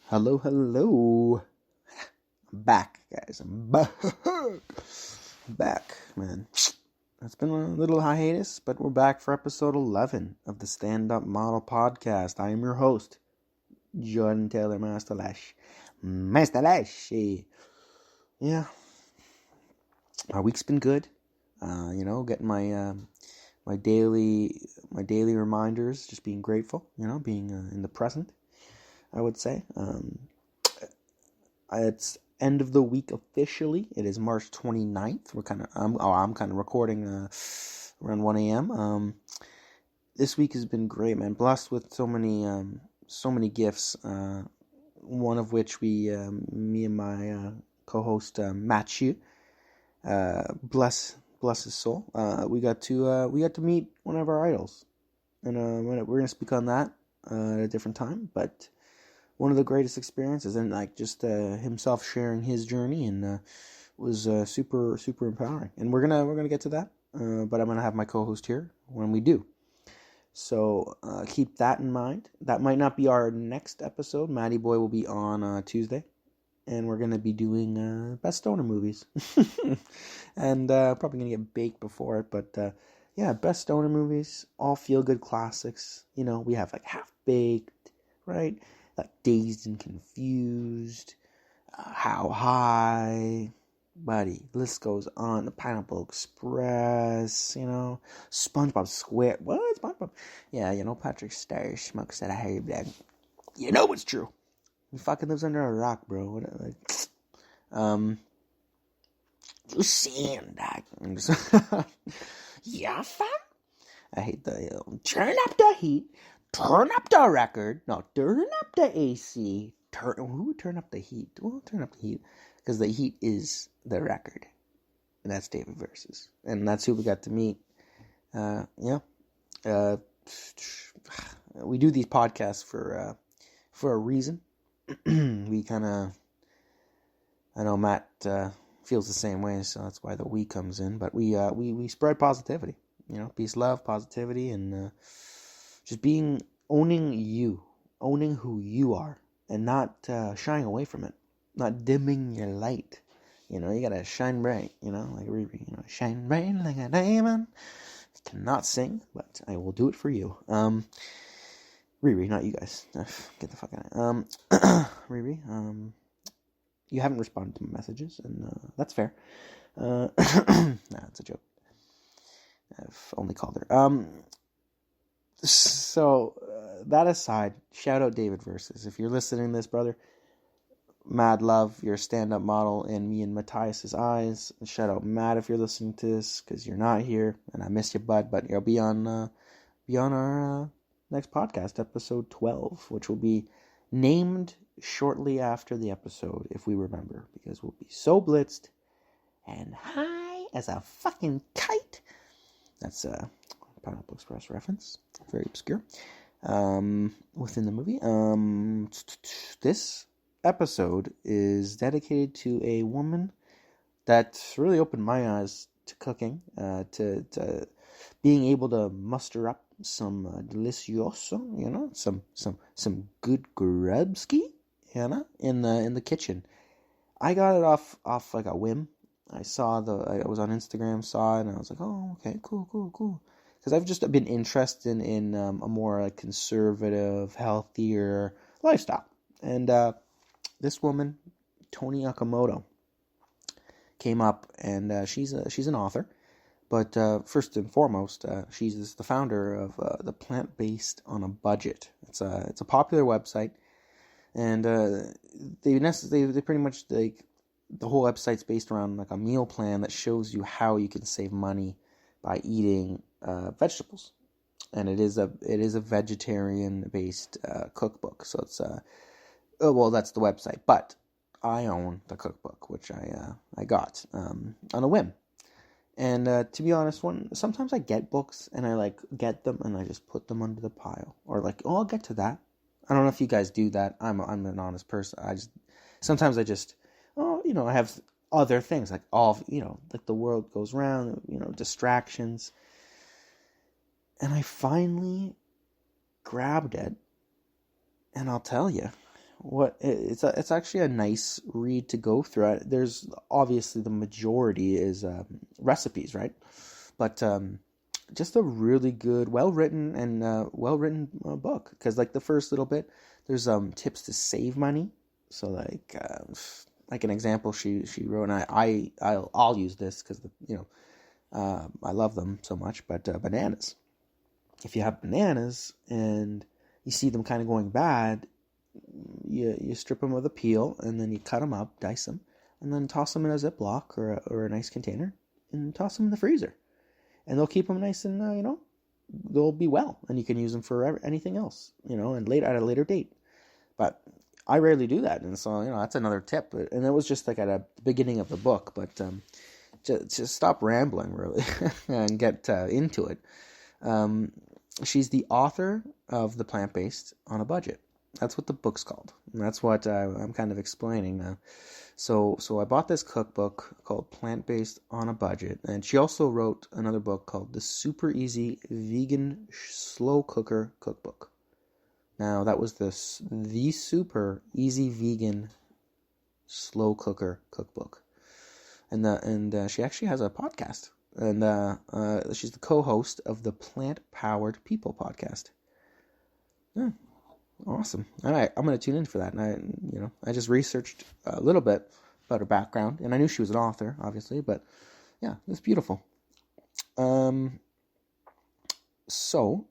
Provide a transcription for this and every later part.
Hello, hello. I'm back, guys. I'm back. Back, man. It's been a little hiatus, but we're back for episode 11 of the Stand Up Model podcast. I am your host, Jordan Taylor Masterlash. Yeah. My week's been good. Getting my daily reminders, just being grateful, being in the present, I would say. It's end of the week officially. It is March 29th. I'm kind of recording around 1 a.m. This week has been great, man. Blessed with so many gifts. One of which me and my co-host Matthew, bless his soul. We got to meet one of our idols, and we're gonna speak on that at a different time. But one of the greatest experiences, and just himself sharing his journey, and was super empowering. And we're gonna get to that, but I'm gonna have my co-host here when we do. So keep that in mind. That might not be our next episode. Matty Boy will be on Tuesday, and we're gonna be doing best stoner movies, and probably gonna get baked before it. But yeah, best stoner movies, all feel good classics. We have Half Baked, right? Like Dazed and Confused, How High, buddy, list goes on. The Pineapple Express, SpongeBob Square. What? SpongeBob? Yeah, Patrick Star smokes that herb. You know it's true. He fucking lives under a rock, bro. You seeing that? Yeah, fam. I hate the turn up the heat. Turn up the record. No, turn up the AC. Turn up the heat? Well, turn up the heat. Because the heat is the record. And that's David Versus. And that's who we got to meet. We do these podcasts for a reason. We kind of... I know Matt feels the same way, so that's why the we comes in. But we spread positivity. Peace, love, positivity, and... just owning who you are, and not shying away from it, not dimming your light. You gotta shine bright. Like Riri. Shine bright like a diamond. I cannot sing, but I will do it for you. Riri, not you guys. Get the fuck out of it. Riri. You haven't responded to my messages, and that's fair. Nah, it's a joke. I've only called her. So, that aside, shout out David Versus. If you're listening to this, brother, mad love, you're a stand-up model in me and Matthias's eyes. Shout out Matt if you're listening to this, because you're not here, and I miss you, bud, but you'll be on our next podcast, episode 12, which will be named shortly after the episode, if we remember, because we'll be so blitzed and high as a fucking kite. That's Pineapple Express reference, very obscure, within the movie. This episode is dedicated to a woman that really opened my eyes to cooking, to being able to muster up some delicioso, some good grubski, in the kitchen. I got it off like a whim. I was on Instagram, saw it, and I was like, oh, okay, cool. Because I've just been interested in a more conservative, healthier lifestyle. And this woman, Toni Okamoto, came up, and she's an author. But first and foremost, she's the founder of the Plant-Based on a Budget. It's a popular website, and they pretty much the whole website's based around a meal plan that shows you how you can save money by eating vegetables, and it is a vegetarian based cookbook. So it's that's the website, but I own the cookbook, which I got on a whim. And to be honest, sometimes I get books and I get them and I just put them under the pile, or I'll get to that. I don't know if you guys do that. I'm an honest person. Sometimes I have other things, the world goes round, distractions. And I finally grabbed it, and I'll tell you, it's actually a nice read to go through. There's obviously the majority is recipes, right? But just a really good, well written book. Because like the first little bit, there's tips to save money. So like an example she wrote, and I'll use this because I love them so much. But bananas. If you have bananas and you see them kind of going bad, you strip them of the peel, and then you cut them up, dice them, and then toss them in a Ziploc or a nice container, and toss them in the freezer. And they'll keep them nice and, they'll be well, and you can use them for anything else, and at a later date. But I rarely do that, and so, that's another tip. And it was just like at the beginning of the book, but just stop rambling, really, and get into it. She's the author of The Plant-Based on a Budget. That's what the book's called. And that's what I'm kind of explaining now. So I bought this cookbook called Plant-Based on a Budget. And she also wrote another book called The Super Easy Vegan Slow Cooker Cookbook. Now, that was the Super Easy Vegan Slow Cooker Cookbook. And she actually has a podcast. And she's the co-host of the Plant Powered People podcast. Yeah. Awesome. All right, I'm going to tune in for that. And I just researched a little bit about her background, and I knew she was an author, obviously, but yeah, it's beautiful. So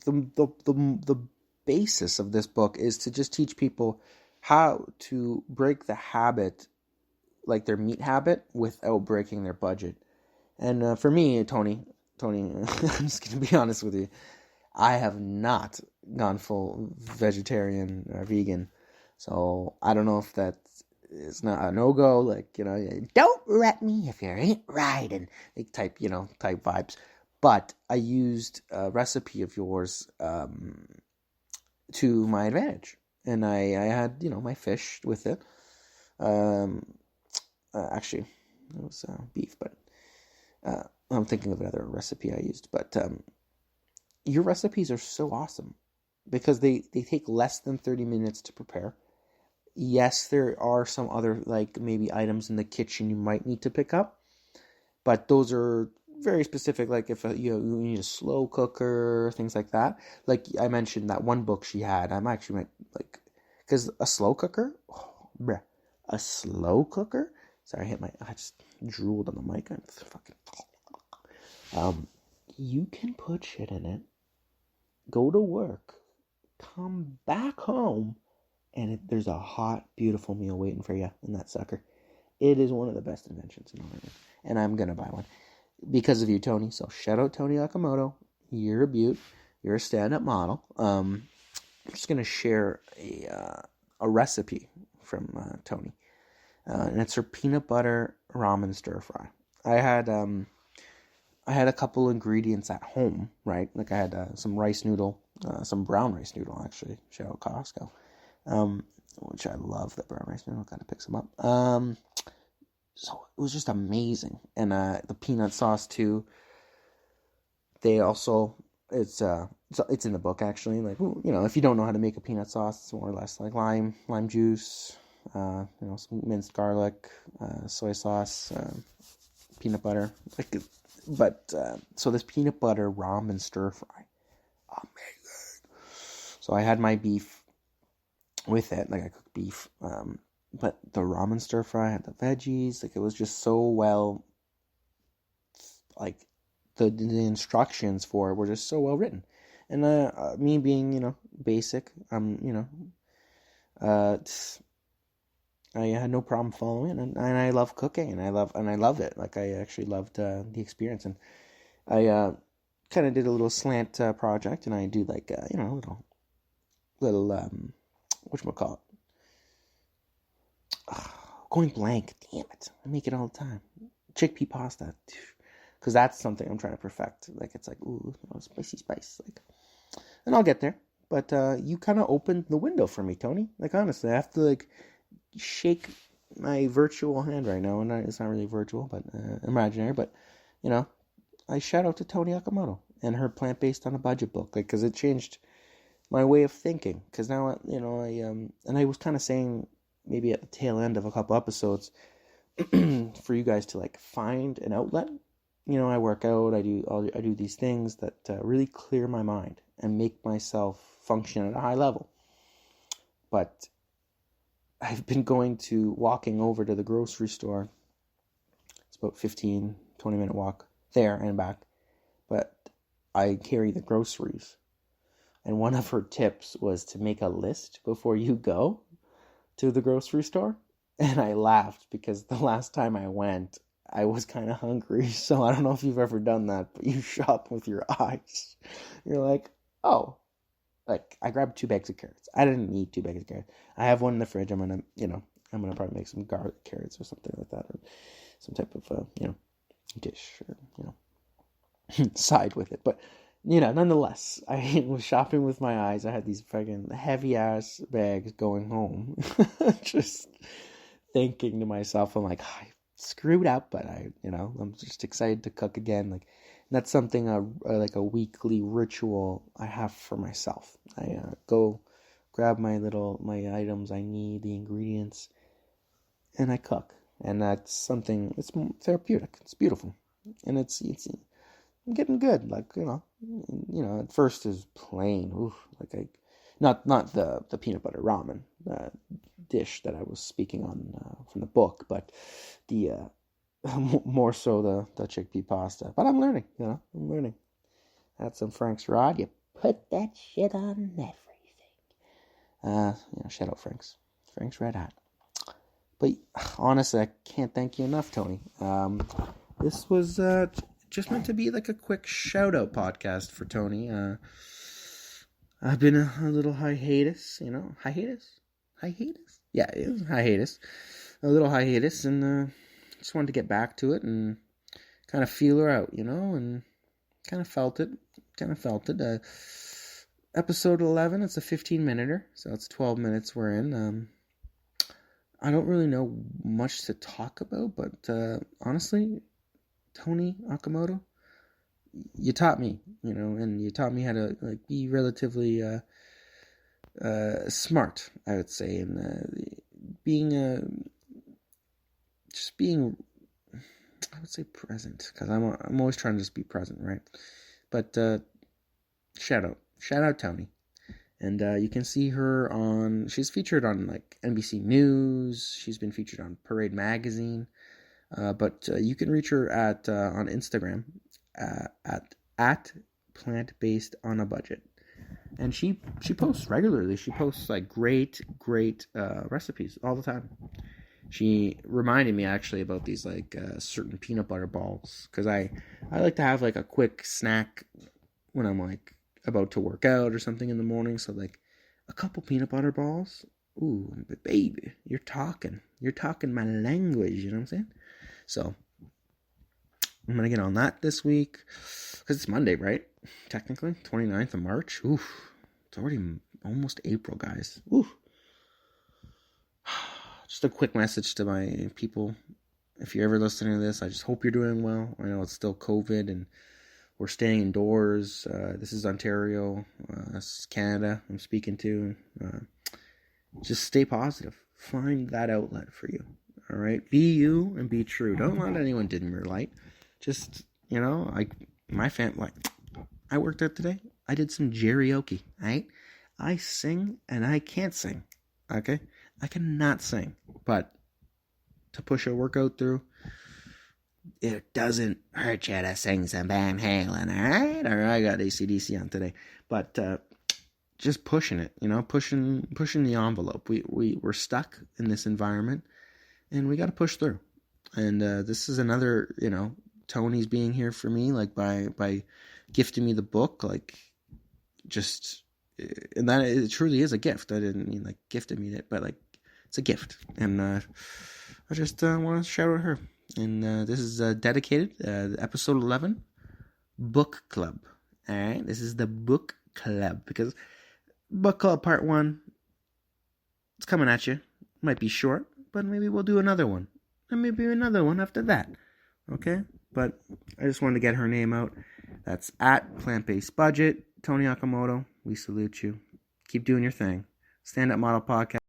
the basis of this book is to just teach people how to break the habit, like their meat habit, without breaking their budget. And for me, Tony, I'm just going to be honest with you. I have not gone full vegetarian or vegan, so I don't know if that is not a no-go, like, don't rat me if you ain't right, and type vibes. But I used a recipe of yours to my advantage, and I had, my fish with it. Actually, it was beef, but I'm thinking of another recipe I used, but your recipes are so awesome because they take less than 30 minutes to prepare. Yes, there are some other, like, maybe items in the kitchen you might need to pick up, but those are very specific, like if you need a slow cooker, things like that. Like I mentioned, that one book she had, I'm actually because a slow cooker, a slow cooker? Sorry, I just drooled on the mic. I'm fucking... you can put shit in it, go to work, come back home, and there's a hot, beautiful meal waiting for you in that sucker. It is one of the best inventions in the world, and I'm going to buy one because of you, Toni. So shout out Toni Okamoto. You're a beaut. You're a stand-up model. I'm just going to share a recipe from Toni, and it's her peanut butter ramen stir fry. I had a couple ingredients at home, right? Like I had some rice noodle, some brown rice noodle, actually. Shout out Costco, which I love. That brown rice noodle kind of picks them up. So it was just amazing, and the peanut sauce too. They also, it's in the book actually. Like, if you don't know how to make a peanut sauce, it's more or less like lime juice, some minced garlic, soy sauce, peanut butter, so this peanut butter ramen stir fry, amazing. So I had my beef with it, like I cooked beef, but the ramen stir fry had the veggies, like it was just so well, like the instructions for it were just so well written, and me being basic, I had no problem following it, and I love cooking, and I love it. Like I actually loved the experience, and I kind of did a little slant project, and I do like little whatchamacallit. Going blank, damn it! I make it all the time. Chickpea pasta, because that's something I'm trying to perfect. Like it's like spicy spice, like, and I'll get there. But you kind of opened the window for me, Toni. Like honestly, I have to shake my virtual hand right now, and it's not really virtual, but imaginary. But I shout out to Toni Okamoto and her plant-based on a budget book, because it changed my way of thinking. Because now, and I was kind of saying maybe at the tail end of a couple episodes for you guys to like find an outlet. I work out, I do these things that really clear my mind and make myself function at a high level. But I've been walking over to the grocery store. It's about 15, 20-minute walk there and back. But I carry the groceries. And one of her tips was to make a list before you go to the grocery store. And I laughed because the last time I went, I was kind of hungry. So I don't know if you've ever done that, but you shop with your eyes. You're like, oh, like I grabbed 2 bags of carrots. I didn't need 2 bags of carrots. I have one in the fridge. I'm going to probably make some garlic carrots or something like that, or some type of, dish or, side with it. But, nonetheless, I was shopping with my eyes. I had these fucking heavy ass bags going home. Just thinking to myself, I'm like, I screwed up, but I'm just excited to cook again. Like, that's something like a weekly ritual I have for myself. I go grab my items I need, the ingredients, and I cook. And that's something, it's therapeutic. It's beautiful. And it's I'm getting good. Like, at first is plain. Oof, like not the peanut butter ramen dish that I was speaking on from the book, but the more so the chickpea pasta. But I'm learning, I'm learning. Had some Frank's Rod. You put that shit on everything. Shout out Frank's Red Hot. But honestly, I can't thank you enough, Toni. This was just meant to be like a quick shout out podcast for Toni. I've been a little hiatus, hiatus? Yeah, it was hiatus. A little hiatus, and just wanted to get back to it and kind of feel her out, and kind of felt it. Episode 11, it's a 15-minute, so it's 12 minutes we're in. I don't really know much to talk about, but honestly, Toni Okamoto, you taught me, and you taught me how to be relatively smart, I would say, and being I would say present, because I'm always trying to just be present, right? But shout out Toni. And you can see her she's featured on like NBC News. She's been featured on Parade Magazine. But you can reach her on Instagram at plant-based on a budget. And she posts regularly. She posts like great recipes all the time. She reminded me actually about these like certain peanut butter balls, because I like to have like a quick snack when I'm like about to work out or something in the morning. So like a couple peanut butter balls. Ooh, but baby, you're talking my language, you know what I'm saying? So I'm going to get on that this week, because it's Monday, right? Technically, 29th of March. Oof, it's already almost April, guys. Oof. Just a quick message to my people. If you're ever listening to this, I just hope you're doing well. I know it's still COVID and we're staying indoors. This is Ontario. This is Canada I'm speaking to. Just stay positive. Find that outlet for you. All right? Be you and be true. Don't let anyone dim your light. Just, like my family. I worked out today. I did some karaoke. Right? I sing and I can't sing. Okay? I cannot sing. But to push a workout through, it doesn't hurt you to sing some Van Halen, alright? Or I got AC/DC on today. But just pushing it, pushing the envelope. We're stuck in this environment, and we got to push through. And this is another, Toni's being here for me, like by gifting me the book, like just, and that it truly is a gift. I didn't mean like gifted me it, but like it's a gift. And I just want to shout out her. And this is dedicated, episode 11, book club. All right, this is the book club, because book club part 1, it's coming at you. Might be short, but maybe we'll do another one, and maybe another one after that. Okay, but I just wanted to get her name out. That's at Plant Based Budget. Toni Okamoto, we salute you. Keep doing your thing. Stand Up Model Podcast.